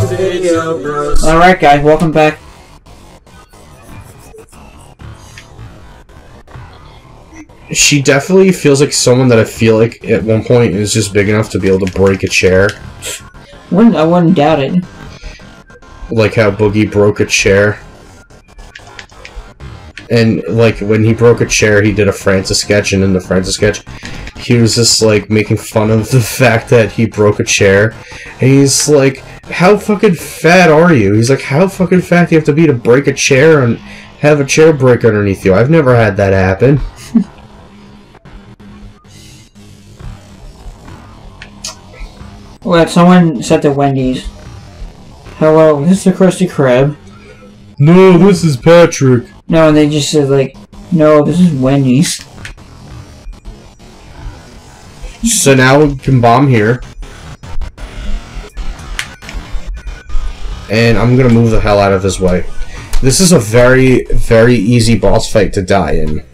Video Bros. Alright guys, welcome back. She definitely feels like someone that I feel like at one point is just big enough to be able to break a chair. I wouldn't doubt it. Like how Boogie broke a chair. And, like, when he broke a chair, he did a Francis sketch, and in the Francis sketch, he was just, like, making fun of the fact that he broke a chair. And he's like, how fucking fat are you? He's like, how fucking fat do you have to be to break a chair and have a chair break underneath you? I've never had that happen. Well, someone said to Wendy's, hello, this is the Krusty Krab. No, this is Patrick. No, and they just said, like, no, this is Wendy's. So now we can bomb here. And I'm gonna move the hell out of his way. This is a very, very easy boss fight to die in.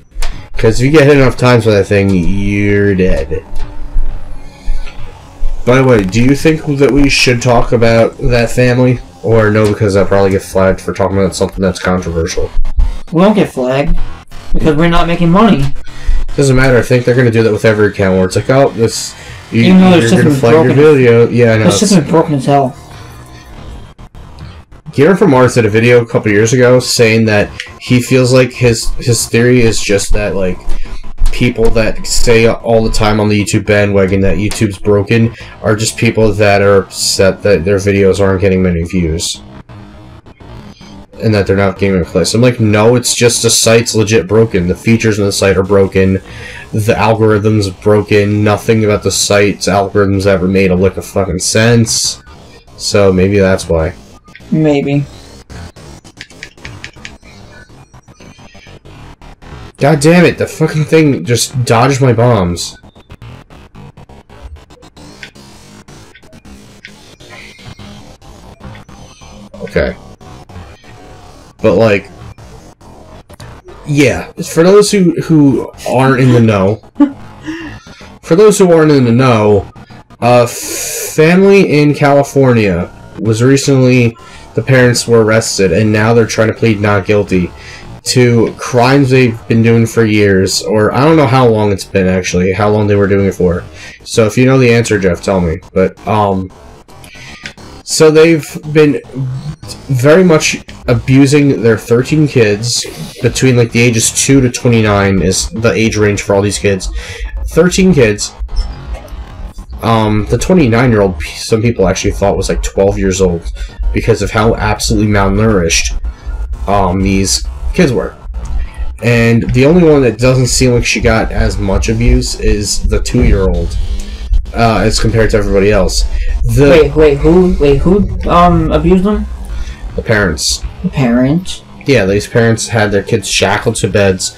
Because if you get hit enough times with that thing, you're dead. By the way, do you think that we should talk about that family? Or no, because I'll probably get flagged for talking about something that's controversial. We won't get flagged, because we're not making money. Doesn't matter, I think they're going to do that with every account where it's like, oh, this, Even though you're going to flag your video. Yeah, I know. The system is broken as hell. Geoffrey from Mars did a video a couple years ago saying that he feels like his theory is just that, like, people that say all the time on the YouTube bandwagon that YouTube's broken are just people that are upset that their videos aren't getting many views. And that they're not getting a place. I'm like, no, it's just the site's legit broken. The features in the site are broken. The algorithm's broken. Nothing about the site's algorithms ever made a lick of fucking sense. So maybe that's why. Maybe. God damn it, the fucking thing just dodged my bombs. Okay. But, like, yeah, for those who aren't in the know, a family in California was recently, the parents were arrested, and now they're trying to plead not guilty to crimes they've been doing for years, or I don't know how long it's been, actually, how long they were doing it for. So if you know the answer, Jeff, tell me. But, so they've been very much abusing their 13 kids between, like, the ages 2 to 29 is the age range for all these kids. 13 kids. The 29-year-old, some people actually thought was, like, 12 years old because of how absolutely malnourished, these kids were. And the only one that doesn't seem like she got as much abuse is the 2-year-old, as compared to everybody else. Wait, who abused them? The parents. The parents? Yeah, these parents had their kids shackled to beds,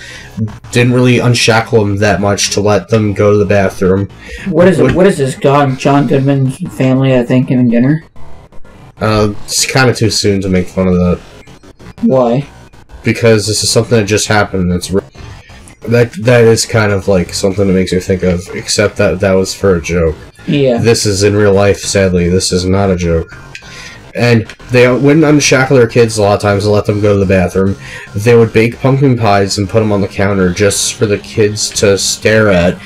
didn't really unshackle them that much to let them go to the bathroom. What is this, John Goodman's family, I think, having dinner? It's kind of too soon to make fun of that. Why? Because this is something that just happened. That is kind of like something that makes me think of, except that that was for a joke. Yeah. This is in real life, sadly. This is not a joke. And they wouldn't unshackle their kids a lot of times and let them go to the bathroom. They would bake pumpkin pies and put them on the counter just for the kids to stare at,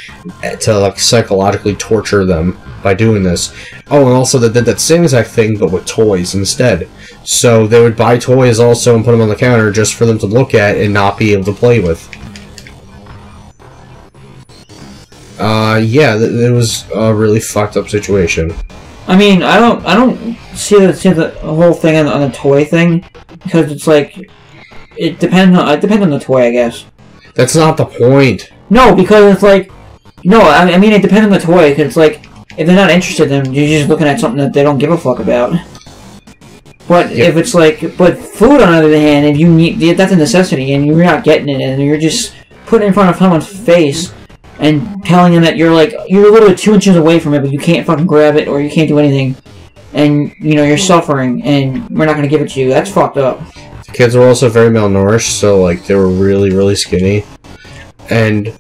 to, like, psychologically torture them by doing this. Oh, and also they did that same exact thing, but with toys instead. So they would buy toys also and put them on the counter just for them to look at and not be able to play with. Yeah, it was a really fucked up situation. I mean, I don't see the whole thing on the toy thing, because it's like, it depends on the toy, I guess. That's not the point. No, because it's like, no, I mean, it depends on the toy, because it's like, if they're not interested, then you're just looking at something that they don't give a fuck about. But if it's like, but food on the other hand, if you need, that's a necessity, and you're not getting it, and you're just putting it in front of someone's face, and telling them that you're literally 2 inches away from it, but you can't fucking grab it, or you can't do anything, and, you know, you're suffering, and we're not gonna give it to you. That's fucked up. The kids were also very malnourished, so, like, they were really, really skinny. And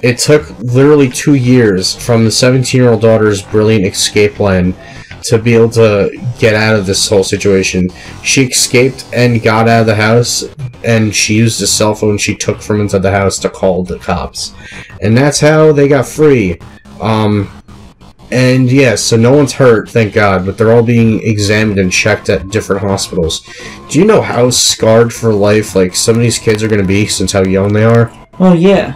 it took literally 2 years from the 17-year-old daughter's brilliant escape plan to be able to get out of this whole situation. She escaped and got out of the house, and she used a cell phone she took from inside the house to call the cops. And that's how they got free. And yeah, so no one's hurt, thank God, but they're all being examined and checked at different hospitals. Do you know how scarred for life, like, some of these kids are going to be since how young they are? Well, yeah.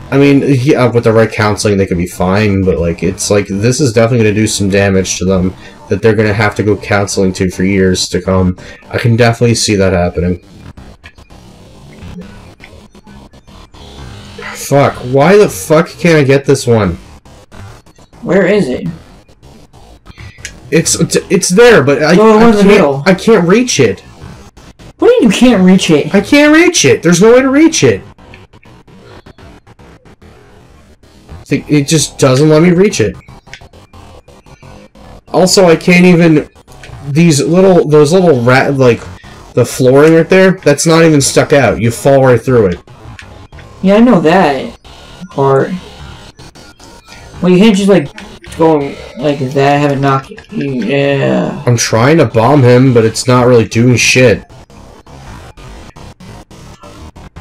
I mean, yeah, with the right counseling, they could be fine, but, like, it's like, this is definitely going to do some damage to them that they're going to have to go counseling to for years to come. I can definitely see that happening. Fuck, why the fuck can't I get this one? Where is it? It's there, but I can't reach it. What do you mean you can't reach it? I can't reach it. There's no way to reach it. It just doesn't let me reach it. Also, I can't even... those little like, the flooring right there, that's not even stuck out. You fall right through it. Yeah, I know that part. Well, you can't just, like, go like that, have it knock you... Yeah. I'm trying to bomb him, but it's not really doing shit.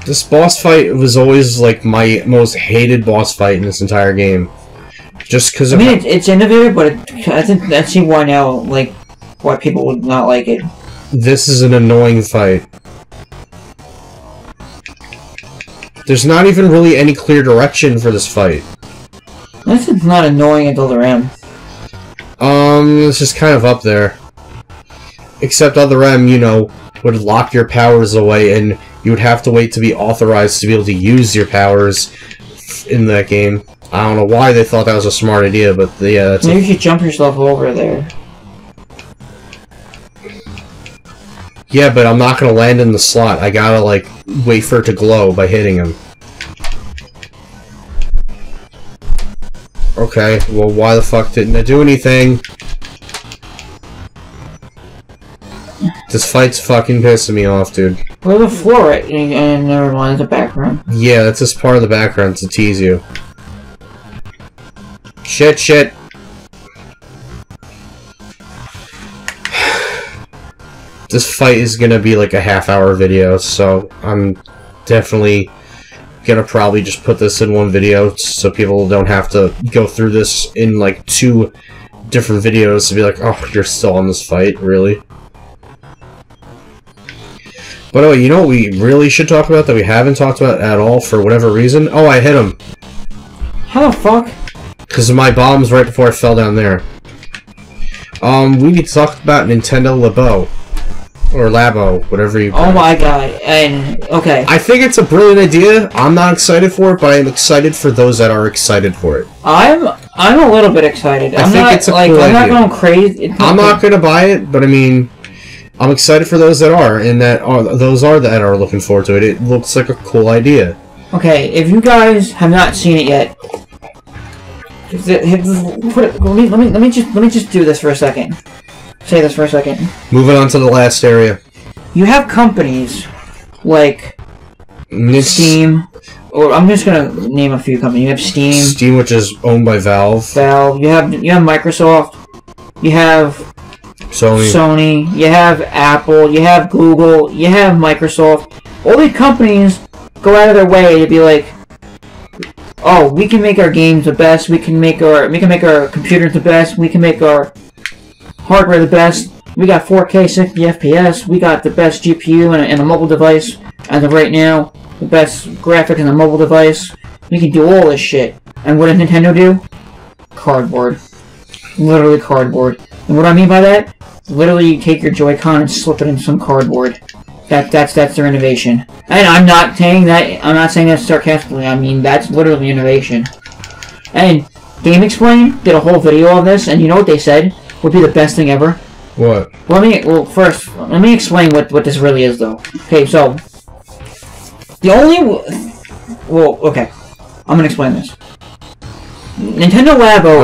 This boss fight was always, like, my most hated boss fight in this entire game. Just because of... I mean, it's innovative, but I think I see why now, like, why people would not like it. This is an annoying fight. There's not even really any clear direction for this fight. This is not annoying at Other M. It's just kind of up there. Except Other M, you know, would lock your powers away, and you would have to wait to be authorized to be able to use your powers in that game. I don't know why they thought that was a smart idea, but yeah, that's... Maybe you should jump yourself over there. Yeah, but I'm not gonna land in the slot. I gotta, like, wait for it to glow by hitting him. Okay, well, why the fuck didn't I do anything? This fight's fucking pissing me off, dude. Where's the floor at? And never mind, the background. Yeah, that's just part of the background to tease you. Shit, shit. This fight is gonna be like a half-hour video, so I'm definitely gonna probably just put this in one video so people don't have to go through this in like 2 different videos to be like, oh, you're still on this fight, really? But oh, you know what we really should talk about that we haven't talked about at all for whatever reason? Oh, I hit him. How the fuck? Because of my bombs right before I fell down there. We need to talk about Nintendo Labo. Or Labo, whatever you... Oh my god, and... okay. I think it's a brilliant idea. I'm not excited for it, but I am excited for those that are excited for it. I'm a little bit excited. I think it's a cool idea. I'm not going crazy. I'm not going to buy it, but I mean... I'm excited for those that are, and that are looking forward to it. It looks like a cool idea. Okay, if you guys have not seen it yet... Let me just do this for a second. Say this for a second. Moving on to the last area. You have companies like Steam, or I'm just gonna name a few companies. You have Steam. Steam, which is owned by Valve. Valve. You have Microsoft. You have Sony. You have Apple. You have Google. You have Microsoft. All these companies go out of their way to be like, oh, we can make our games the best. We can make our computers the best. We can make our hardware the best. We got 4K 60 FPS. We got the best GPU in a mobile device as of right now. The best graphics in a mobile device. We can do all this shit. And what does Nintendo do? Cardboard. Literally cardboard. And what I mean by that? Literally, you take your Joy-Con and slip it in some cardboard. That's their innovation. And I'm not saying that sarcastically. I mean, that's literally innovation. And Game Explain did a whole video of this, and you know what they said would be the best thing ever? What? First, let me explain what this really is, though. Okay, so the only... okay. I'm gonna explain this. Nintendo Labo...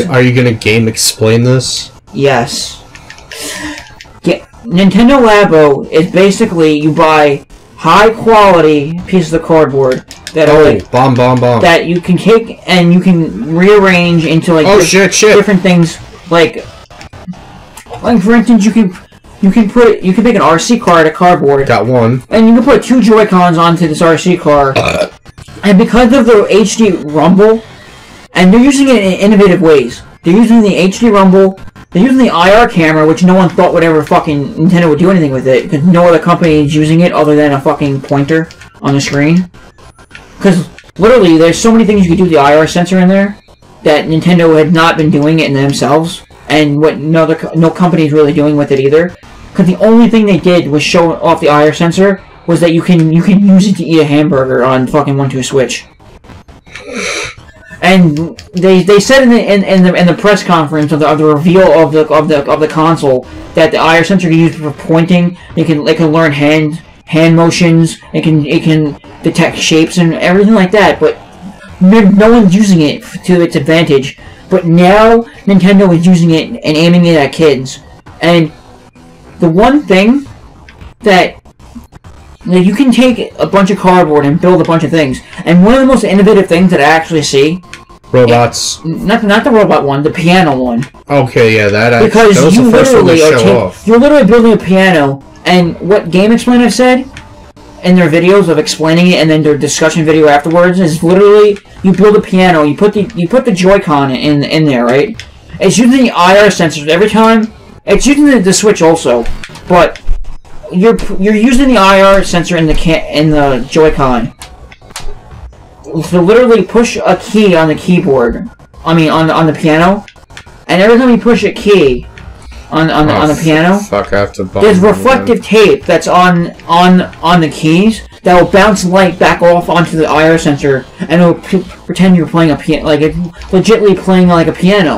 Are you gonna Game Explain this? Yes. Yeah, Nintendo Labo is basically you buy high-quality pieces of cardboard that are like... bomb. That you can take and you can rearrange into like... Oh, shit. Different things... Like for instance, you can make an RC car out of cardboard. Got one. And you can put 2 Joy-Cons onto this RC car. And because of the HD rumble, and they're using it in innovative ways. They're using the HD rumble. They're using the IR camera, which no one thought would ever fucking Nintendo would do anything with it, because no other company is using it other than a fucking pointer on the screen. Because literally, there's so many things you could do with the IR sensor in there that Nintendo had not been doing it in themselves, and what no company is really doing with it either. Because the only thing they did was show off the IR sensor was that you can use it to eat a hamburger on fucking 1-2 Switch. And they said in the press conference of the reveal of the console that the IR sensor can be used for pointing. It can learn hand motions. It can detect shapes and everything like that. But no one's using it to its advantage. But now Nintendo is using it and aiming it at kids. And the one thing that you can take a bunch of cardboard and build a bunch of things. And one of the most innovative things that I actually see. Robots. Not the robot one, the piano one. Okay, yeah, that was the first one to show off. You're literally building a piano, and what Game Explain have said in their videos of explaining it, and then their discussion video afterwards is literally you build a piano, you put the Joy-Con in there, right? It's using the IR sensors every time. It's using the Switch also, but you're using the IR sensor in the Joy-Con. To literally push a key on the keyboard, on the piano, and every time you push a key on the piano, there's reflective tape that's on the keys that will bounce light back off onto the IR sensor, and it'll pretend you're playing a piano, like it's legitimately playing like a piano,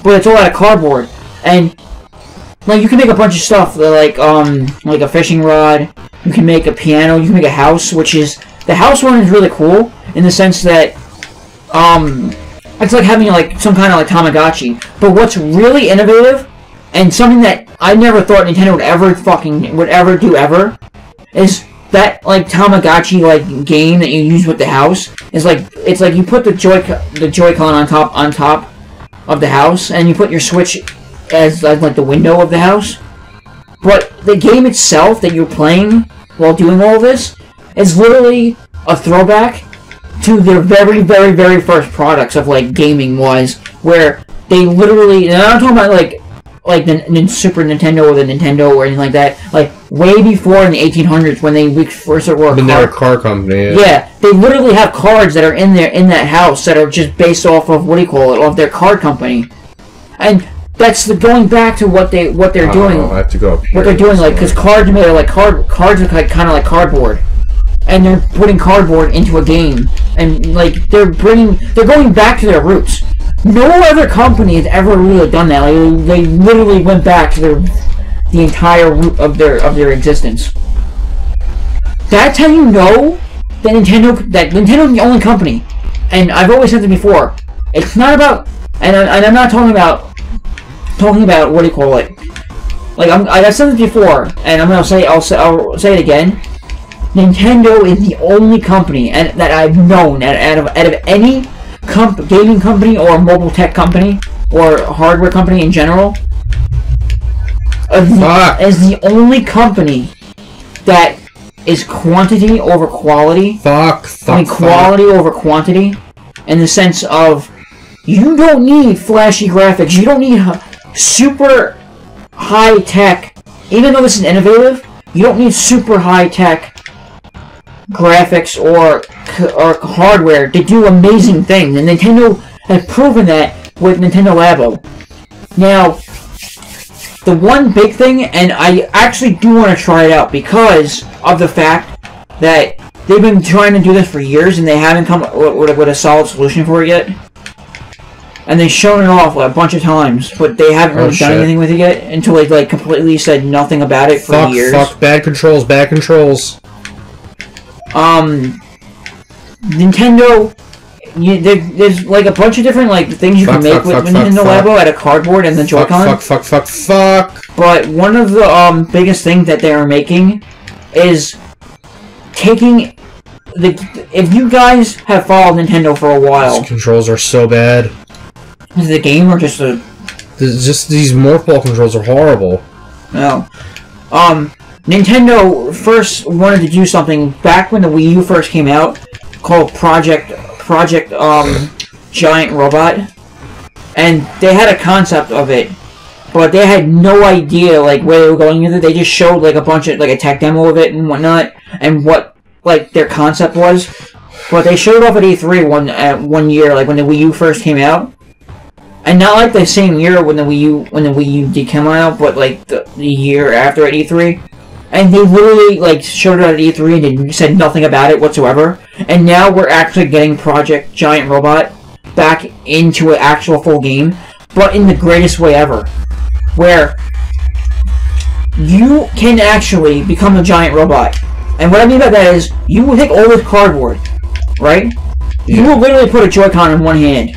but it's all out of cardboard. And like you can make a bunch of stuff like a fishing rod. You can make a piano. You can make a house, which is. The house one is really cool in the sense that it's like having like some kind of like Tamagotchi. But what's really innovative and something that I never thought Nintendo would ever do is that like Tamagotchi like game that you use with the house is like it's like you put the Joy-Con on top of the house and you put your Switch as like the window of the house. But the game itself that you're playing while doing all this is literally a throwback to their very, very, very first products of like gaming wise, where they literally. And I'm not talking about like the Super Nintendo or the Nintendo or anything like that. Like way before in the 1800s when they first were a car company. Yeah, they literally have cards that are in that house that are just based off of of their card company, and that's going back to what they're doing. I have to go up here. What they're doing, like, because cards are made of, like, cards are kind of like cardboard. And they're putting cardboard into a game. And, like, they're going back to their roots. No other company has ever really done that. Like, they literally went back to the entire root of their existence. That's how you know that Nintendo's the only company. And I've always said this before. It's not about, and I'm not talking about what do you call it? Like I've said this before, and I'll say it again. Nintendo is the only company that I've known out of any gaming company or mobile tech company or hardware company in general. Is the only company that is quantity over quality. Quality over quantity, in the sense of you don't need flashy graphics. You don't need super high tech. Even though this is innovative, you don't need super high tech graphics or hardware to do amazing things. And Nintendo has proven that with Nintendo Labo. Now, the one big thing, and I actually do want to try it out because of the fact that they've been trying to do this for years and they haven't come with a solid solution for it yet. And they've shown it off a bunch of times, but they haven't really done anything with it yet until they like completely said nothing about it for years. Bad controls. Nintendo, there's like a bunch of different like things you can make with Nintendo Labo out of cardboard and the Joy-Con. But one of the biggest things that they are making is taking if you guys have followed Nintendo for a while, these controls are so bad. Is it the game or just the just these morph ball controls are horrible. No. Nintendo first wanted to do something back when the Wii U first came out, called Project Giant Robot, and they had a concept of it, but they had no idea like where they were going with it. They just showed like a bunch of like a tech demo of it and whatnot, and what like their concept was. But they showed it off at E3 one year, like when the Wii U first came out. And not like the same year when the Wii U did come out, but like the year after at E3. And they literally like showed it at E3 and they said nothing about it whatsoever. And now we're actually getting Project Giant Robot back into an actual full game, but in the greatest way ever. Where you can actually become a giant robot. And what I mean by that is, you will take all this cardboard, right? Yeah. You will literally put a Joy-Con in one hand.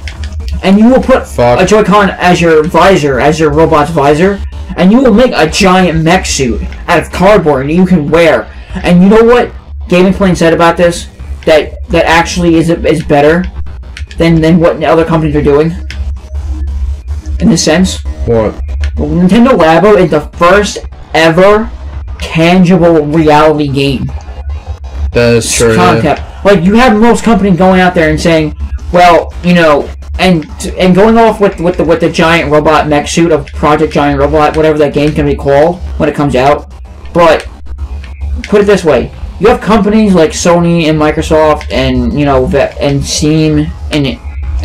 And you will put a Joy-Con as your visor, as your robot's visor, and you will make a giant mech suit out of cardboard that you can wear. And you know what Game Explain said about this? That actually is better than what other companies are doing. In this sense. What? Well, Nintendo Labo is the first ever tangible reality game. That is true. Concept. Yeah. Like you have most companies going out there and saying, well, you know. And going off with the giant robot mech suit of Project Giant Robot, whatever that game's gonna be called when it comes out. But put it this way: you have companies like Sony and Microsoft and and Steam and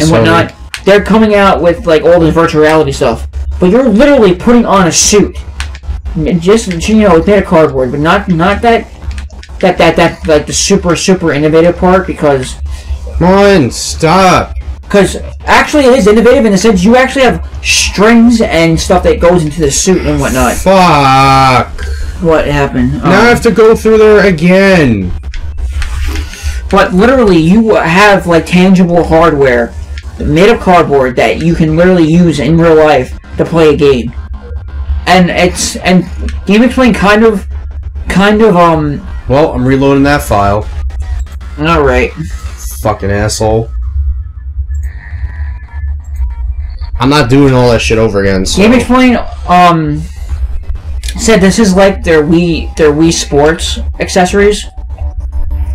whatnot. They're coming out with like all this virtual reality stuff, but you're literally putting on a suit. Just it's made of cardboard, but not that like the super innovative part because. Come on, stop. Because actually it is innovative in the sense you actually have strings and stuff that goes into the suit and whatnot. Fuck. What happened? Now I have to go through there again. But literally you have like tangible hardware made of cardboard that you can literally use in real life to play a game. And Game Explain kind of Well, I'm reloading that file. Alright. Fucking asshole. I'm not doing all that shit over again. So. Game Explain said this is like their Wii Sports accessories,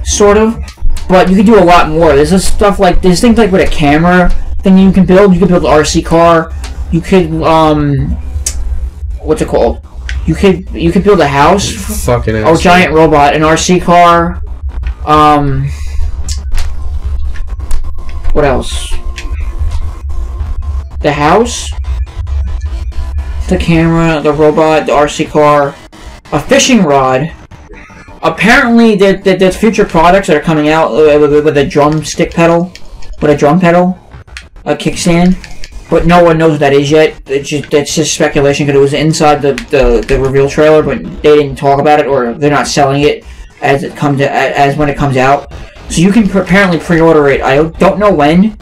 sort of, but you can do a lot more. There's stuff like there's things like with a camera thing you can build. You can build an RC car. You could what's it called? You could build a house. Fucking a giant robot, an RC car. What else? The house, the camera, the robot, the RC car, a fishing rod. Apparently, there's future products that are coming out with a drumstick pedal, a kickstand, but no one knows what that is yet. It's just speculation because it was inside the reveal trailer, but they didn't talk about it or they're not selling it as when it comes out. So you can apparently pre-order it. I don't know when.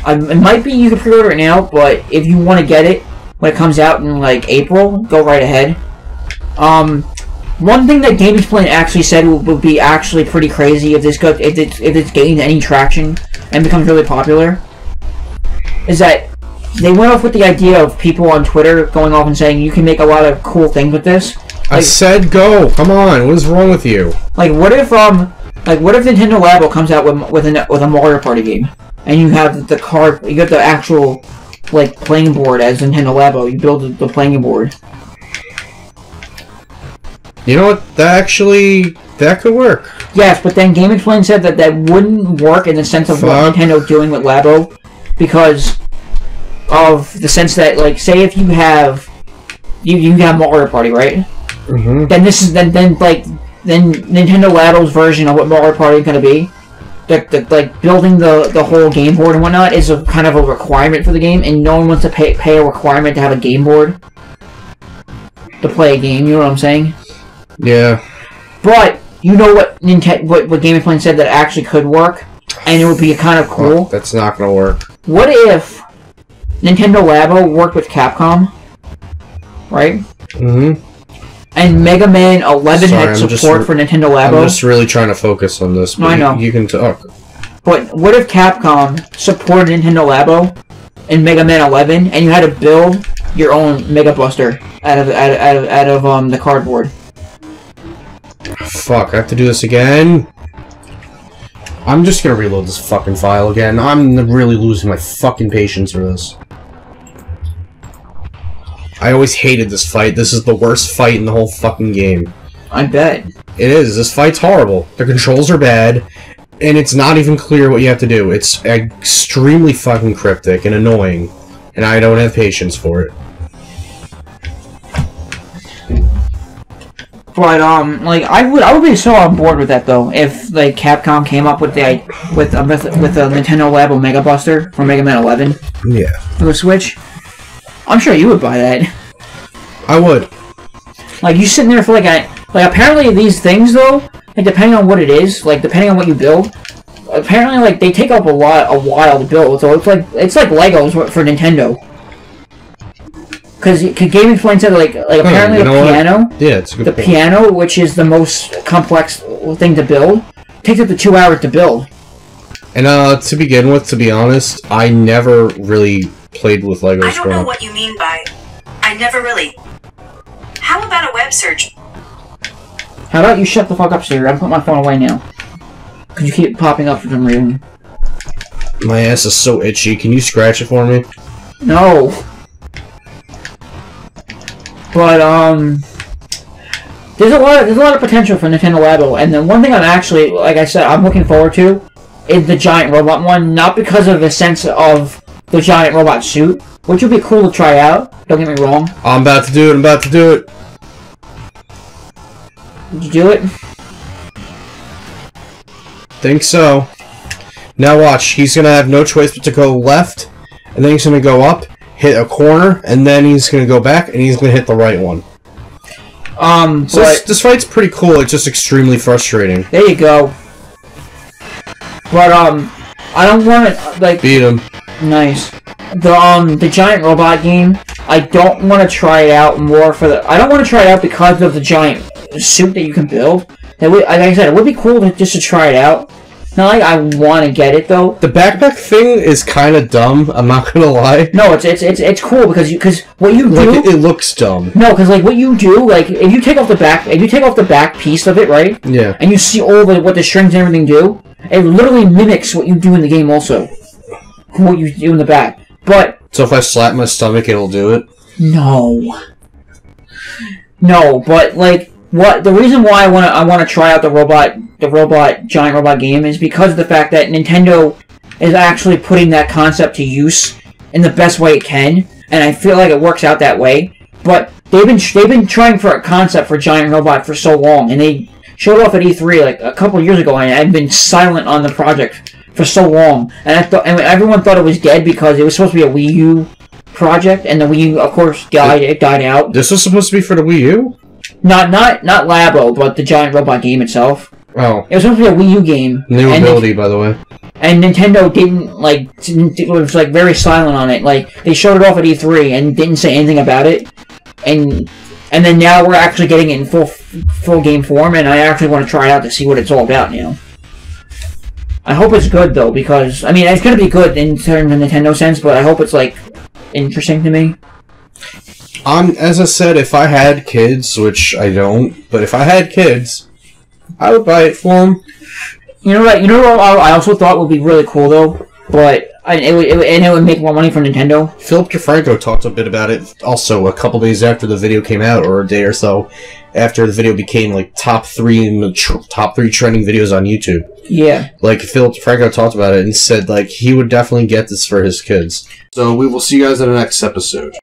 It might be you can pre-order it now, but if you want to get it when it comes out in like April, go right ahead. One thing that Game Explain actually said would be actually pretty crazy if it's gained any traction and becomes really popular, is that they went off with the idea of people on Twitter going off and saying you can make a lot of cool things with this. Like, I said go. Come on. What is wrong with you? Like what if Nintendo Labo comes out with a Mario Party game? And you have you got the actual, like, playing board as Nintendo Labo. You build the playing board. You know what? That could work. Yes, but then Game Explain said that wouldn't work in the sense of what Nintendo's doing with Labo, because of the sense that, like, say if you have Mario Party, right? Mm-hmm. Then then Nintendo Labo's version of what Mario Party is going to be. Like building the whole game board and whatnot is a kind of a requirement for the game, and no one wants to pay a requirement to have a game board to play a game. You know what I'm saying? Yeah. But you know what what Game Explain said that actually could work, and it would be kind of cool. That's not gonna work. What if Nintendo Labo worked with Capcom, right? Mm-hmm. And Mega Man 11 had support for Nintendo Labo. I'm just really trying to focus on this. No, I know. You can talk. But what if Capcom supported Nintendo Labo in Mega Man 11, and you had to build your own Mega Buster out of the cardboard. Fuck, I have to do this again. I'm just gonna reload this fucking file again. I'm really losing my fucking patience for this. I always hated this fight. This is the worst fight in the whole fucking game. I bet. It is. This fight's horrible. The controls are bad, and it's not even clear what you have to do. It's extremely fucking cryptic and annoying, and I don't have patience for it. But like I would be so on board with that though if like Capcom came up with a Nintendo Labo Mega Buster for Mega Man 11. Yeah. For the Switch. I'm sure you would buy that. I would. Like you sitting there for like apparently these things though, like depending on what it is, like depending on what you build, apparently like they take up a while to build. So it's like Legos for Nintendo. Because Game Explain said like apparently the piano, yeah, it's a good the point. Piano, which is the most complex thing to build, takes up to 2 hours to build. And to begin with, to be honest, I never really played with Legos. I don't know what you mean by I never really. How about a web search? How about you shut the fuck up, Siri? I'm putting my phone away now. Because you keep popping up for some reason. My ass is so itchy. Can you scratch it for me? No. But there's a lot of potential for Nintendo Labo, and the one thing I'm actually, like I said, I'm looking forward to is the giant robot one. Not because of the sense of the giant robot suit, which would be cool to try out. Don't get me wrong. I'm about to do it. I'm about to do it. Did you do it? Think so. Now watch. He's gonna have no choice but to go left, and then he's gonna go up, hit a corner, and then he's gonna go back, and he's gonna hit the right one. So this fight's pretty cool. It's just extremely frustrating. There you go. But I don't want to like beat him. Nice. The giant robot game. I don't want to try it out more for the. I don't want to try it out because of the giant suit that you can build. That would, like I said, it would be cool just to try it out. Not like I want to get it though. The backpack thing is kind of dumb. I'm not gonna lie. No, it's cool because what you do. Like it looks dumb. No, because like what you do, like if you take off the back piece of it, right? Yeah. And you see all what the strings and everything do. It literally mimics what you do in the game, also. What you do in the back, but. So if I slap my stomach, it'll do it? No. No, but like what the reason why I want to try out the giant robot game is because of the fact that Nintendo is actually putting that concept to use in the best way it can, and I feel like it works out that way. But they've been trying for a concept for giant robot for so long, and they showed off at E3 like a couple years ago, and I've been silent on the project for so long, and everyone thought it was dead because it was supposed to be a Wii U project, and the Wii U, of course, died out. This was supposed to be for the Wii U? Not Labo, but the giant robot game itself. Oh. It was supposed to be a Wii U game. New ability, by the way. And Nintendo it was like very silent on it. Like they showed it off at E3 and didn't say anything about it. And then now we're actually getting it in full game form, and I actually want to try it out to see what it's all about now. I hope it's good though, because I mean it's gonna be good in terms of Nintendo sense, but I hope it's like interesting to me. As I said, if I had kids, which I don't, but if I had kids, I would buy it for them. You know what? I also thought would be really cool though, but it would make more money for Nintendo. Philip DeFranco talked a bit about it also a couple days after the video came out, or a day or so after the video became like top 3 trending videos on YouTube. Yeah. Like Philip DeFranco talked about it and said like he would definitely get this for his kids. So we will see you guys in the next episode.